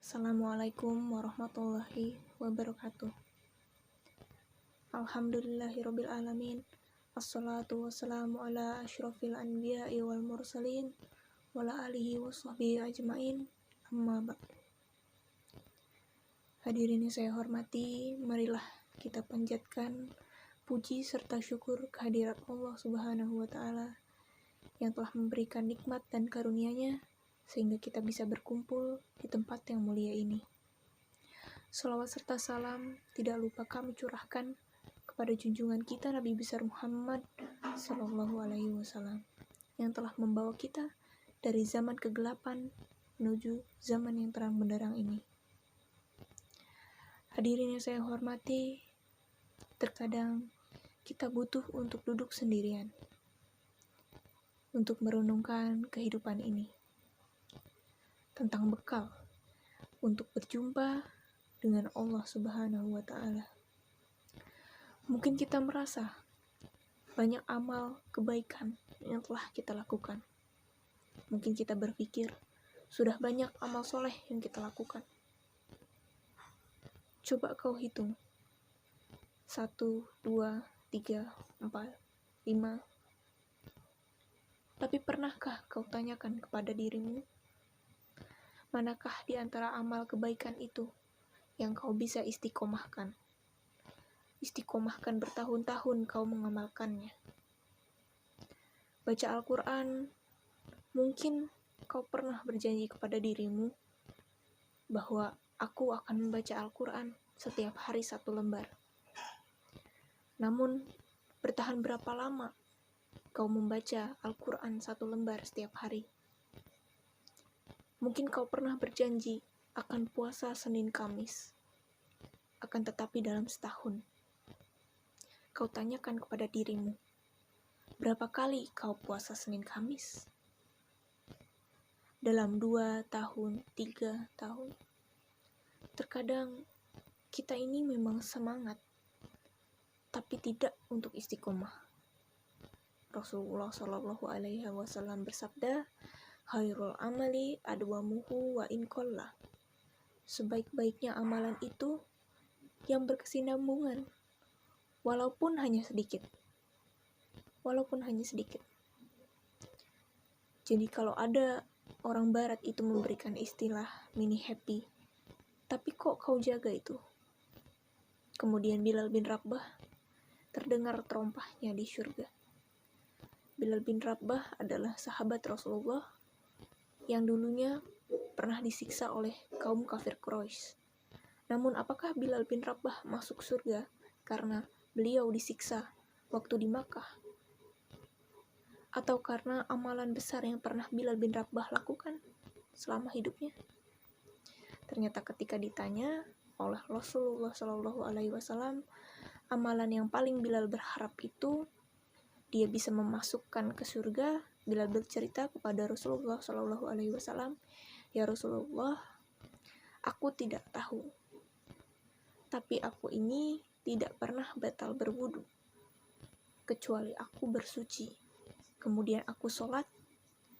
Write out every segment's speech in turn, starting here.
Assalamualaikum warahmatullahi wabarakatuh. Alhamdulillahirabbil alamin. Assalatu wassalamu ala asyrofil anbiya'i wal mursalin wa ala alihi washabbihi ajmain. Amma ba'd. Hadirin yang saya hormati, marilah kita panjatkan puji serta syukur kehadirat Allah Subhanahu wa taala yang telah memberikan nikmat dan karunia-Nya sehingga kita bisa berkumpul di tempat yang mulia ini. Salawat serta salam tidak lupa kami curahkan kepada junjungan kita Nabi besar Muhammad Sallallahu Alaihi Wasallam yang telah membawa kita dari zaman kegelapan menuju zaman yang terang benderang ini. Hadirin yang saya hormati, terkadang kita butuh untuk duduk sendirian, untuk merenungkan kehidupan ini, tentang bekal untuk berjumpa dengan Allah Subhanahu wa taala. Mungkin kita merasa banyak amal kebaikan yang telah kita lakukan. Mungkin kita berpikir sudah banyak amal soleh yang kita lakukan. Coba kau hitung 1, 2, 3, 4, 5. Tapi pernahkah kau tanyakan kepada dirimu, manakah di antara amal kebaikan itu yang kau bisa istiqomahkan? Istiqomahkan bertahun-tahun kau mengamalkannya. Baca Al-Quran, mungkin kau pernah berjanji kepada dirimu bahwa aku akan membaca Al-Quran setiap hari 1 lembar. Namun, bertahan berapa lama kau membaca Al-Quran 1 lembar setiap hari? Mungkin kau pernah berjanji akan puasa Senin Kamis, akan tetapi dalam setahun kau tanyakan kepada dirimu, berapa kali kau puasa Senin Kamis? Dalam 2 tahun, 3 tahun. Terkadang kita ini memang semangat, tapi tidak untuk istiqomah. Rasulullah Shallallahu Alaihi Wasallam bersabda, khairul amali adwamuhu wa in qalla. Sebaik-baiknya amalan itu yang berkesinambungan, walaupun hanya sedikit. Jadi kalau ada orang barat itu memberikan istilah mini happy, tapi kok kau jaga itu? Kemudian Bilal bin Rabah terdengar terompahnya di surga. Bilal bin Rabah adalah sahabat Rasulullah yang dulunya pernah disiksa oleh kaum kafir Quraisy. Namun apakah Bilal bin Rabah masuk surga karena beliau disiksa waktu di Makkah? Atau karena amalan besar yang pernah Bilal bin Rabah lakukan selama hidupnya? Ternyata ketika ditanya oleh Rasulullah Shallallahu Alaihi Wasallam, amalan yang paling Bilal berharap itu dia bisa memasukkan ke surga. Bilal bercerita kepada Rasulullah Shallallahu Alaihi Wasallam, ya Rasulullah, aku tidak tahu, tapi aku ini tidak pernah batal berwudu, kecuali aku bersuci. Kemudian aku sholat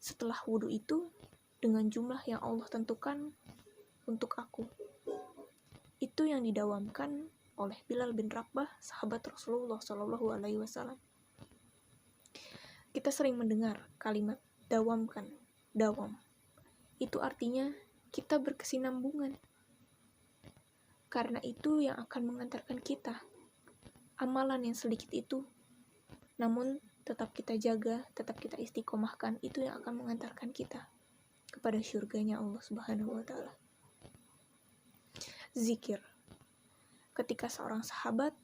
setelah wudu itu dengan jumlah yang Allah tentukan untuk aku. Itu yang didawamkan oleh Bilal bin Rabah, sahabat Rasulullah Shallallahu Alaihi Wasallam. Kita sering mendengar kalimat dawamkan, dawam. Itu artinya kita berkesinambungan. Karena itu yang akan mengantarkan kita. Amalan yang sedikit itu, namun tetap kita jaga, tetap kita istiqomahkan, itu yang akan mengantarkan kita kepada syurganya Allah Subhanahu wa taala. Zikir. Ketika seorang sahabat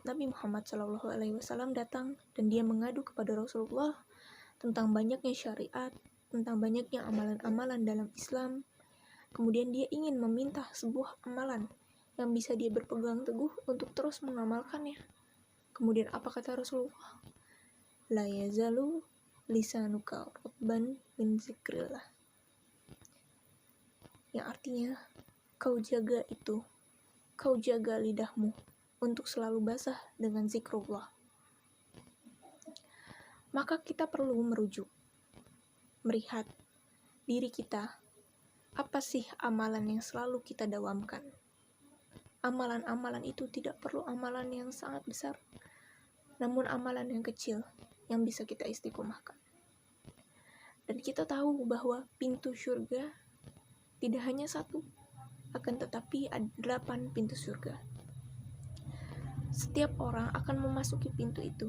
Nabi Muhammad Shallallahu Alaihi Wasallam datang dan dia mengadu kepada Rasulullah tentang banyaknya syariat, tentang banyaknya amalan-amalan dalam Islam. Kemudian dia ingin meminta sebuah amalan yang bisa dia berpegang teguh untuk terus mengamalkannya. Kemudian apa kata Rasulullah? La yazalu lisanuka rutban min zikrillah. Yang artinya, kau jaga itu, kau jaga lidahmu untuk selalu basah dengan zikrullah. Maka kita perlu merujuk, melihat diri kita Apa sih amalan yang selalu kita dawamkan? Amalan-amalan itu tidak perlu amalan yang sangat besar, namun amalan yang kecil yang bisa kita istiqomahkan. Dan kita tahu bahwa pintu surga tidak hanya satu, akan tetapi ada 8 pintu surga. Setiap orang akan memasuki pintu itu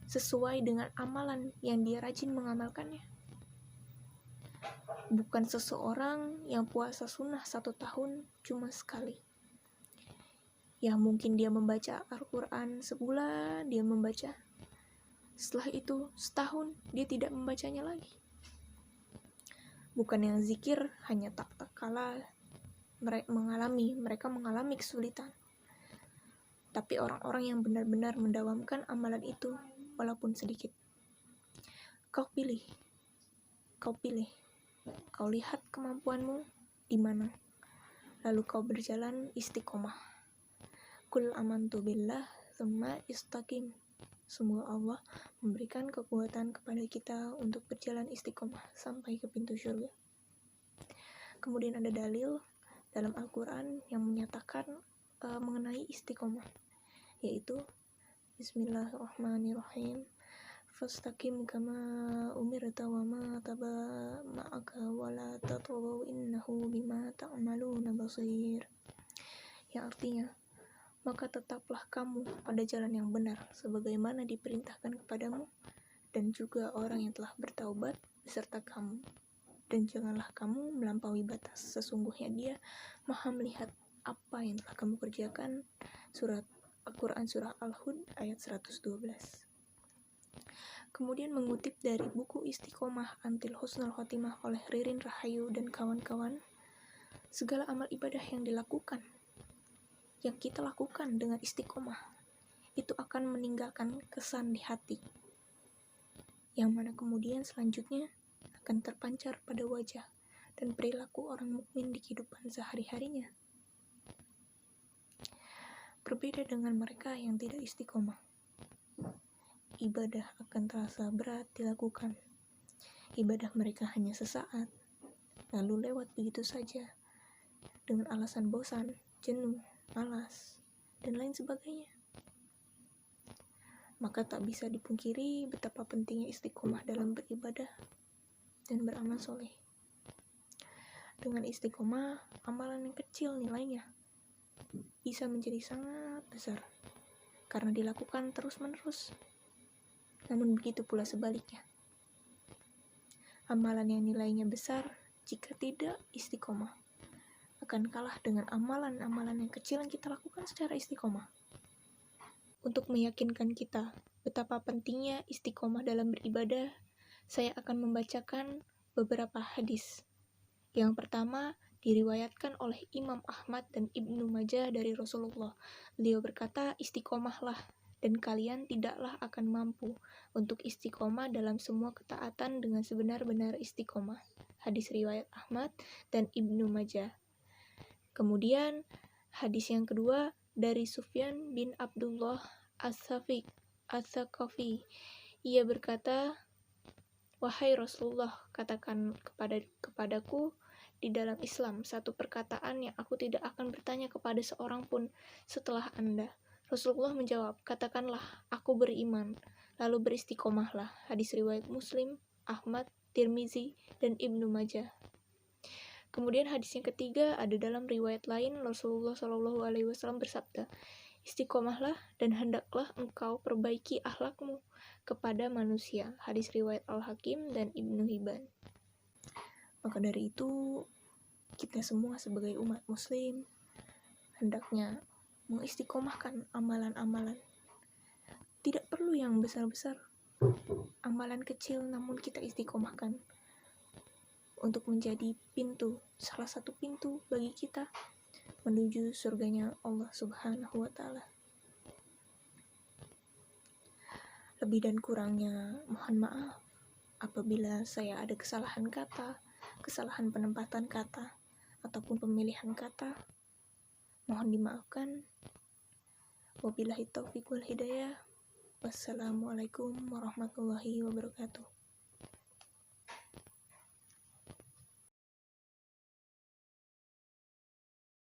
sesuai dengan amalan yang dia rajin mengamalkannya. Bukan seseorang yang puasa sunnah 1 tahun cuma sekali. Ya mungkin dia membaca Al-Quran sebulan, dia membaca. Setelah itu setahun dia tidak membacanya lagi. Bukan yang zikir hanya tak kala mereka mengalami kesulitan. Tapi orang-orang yang benar-benar mendawamkan amalan itu walaupun sedikit. Kau pilih. Kau lihat kemampuanmu di mana. Lalu kau berjalan istiqomah. Kul amantu billah tsumma istaqim. Semoga Allah memberikan kekuatan kepada kita untuk berjalan istiqomah sampai ke pintu surga. Kemudian ada dalil dalam Al-Quran yang menyatakan mengenai istiqomah, yaitu Bismillahirrahmanirrahim. Fastaqim kama umirta wa ma taba ma'aka wa la tatghaw innahu bima ta'maluna basir. Yang artinya, maka tetaplah kamu pada jalan yang benar sebagaimana diperintahkan kepadamu, dan juga orang yang telah bertaubat beserta kamu, dan janganlah kamu melampaui batas, sesungguhnya Dia Maha melihat apa yang telah kamu kerjakan. Surat Al-Quran Surah Al-Hud ayat 112. Kemudian mengutip dari buku Istiqomah Antil Husnul Khotimah oleh Ririn Rahayu dan kawan-kawan, segala amal ibadah yang kita lakukan dengan istiqomah itu akan meninggalkan kesan di hati, yang mana kemudian selanjutnya akan terpancar pada wajah dan perilaku orang mukmin di kehidupan sehari-harinya. Berbeda dengan mereka yang tidak istiqomah, ibadah akan terasa berat dilakukan. Ibadah mereka hanya sesaat, lalu lewat begitu saja dengan alasan bosan, jenuh, malas, dan lain sebagainya. Maka tak bisa dipungkiri betapa pentingnya istiqomah dalam beribadah dan beramal soleh. Dengan istiqomah, amalan yang kecil nilainya bisa menjadi sangat besar karena dilakukan terus-menerus. Namun begitu pula sebaliknya, amalan yang nilainya besar jika tidak istiqomah akan kalah dengan amalan-amalan yang kecil yang kita lakukan secara istiqomah. Untuk meyakinkan kita betapa pentingnya istiqomah dalam beribadah, saya akan membacakan beberapa hadis. Yang pertama diriwayatkan oleh Imam Ahmad dan Ibnu Majah dari Rasulullah. Beliau berkata, istiqomahlah dan kalian tidaklah akan mampu untuk istiqomah dalam semua ketaatan dengan sebenar-benar istiqomah. Hadis riwayat Ahmad dan Ibnu Majah. Kemudian hadis yang kedua dari Sufyan bin Abdullah As-Saqafi. Ia berkata, wahai Rasulullah, katakan kepadaku di dalam Islam satu perkataan yang aku tidak akan bertanya kepada seorang pun setelah Anda. Rasulullah menjawab, katakanlah, aku beriman, lalu beristiqomahlah. Hadis riwayat Muslim, Ahmad, Tirmizi, dan Ibnu Majah. Kemudian hadis yang ketiga ada dalam riwayat lain, Rasulullah SAW bersabda, istiqomahlah dan hendaklah engkau perbaiki akhlakmu kepada manusia. Hadis riwayat Al-Hakim dan Ibnu Hibban. Maka dari itu, kita semua sebagai umat muslim hendaknya mengistiqomahkan amalan-amalan. Tidak perlu yang besar-besar, amalan kecil namun kita istiqomahkan untuk menjadi salah satu pintu bagi kita menuju surganya Allah Subhanahu wa Ta'ala. Lebih dan kurangnya mohon maaf apabila saya ada kesalahan kata, kesalahan penempatan kata, ataupun pemilihan kata. Mohon dimaafkan. Wabillahi taufiq wal hidayah. Wassalamualaikum warahmatullahi wabarakatuh.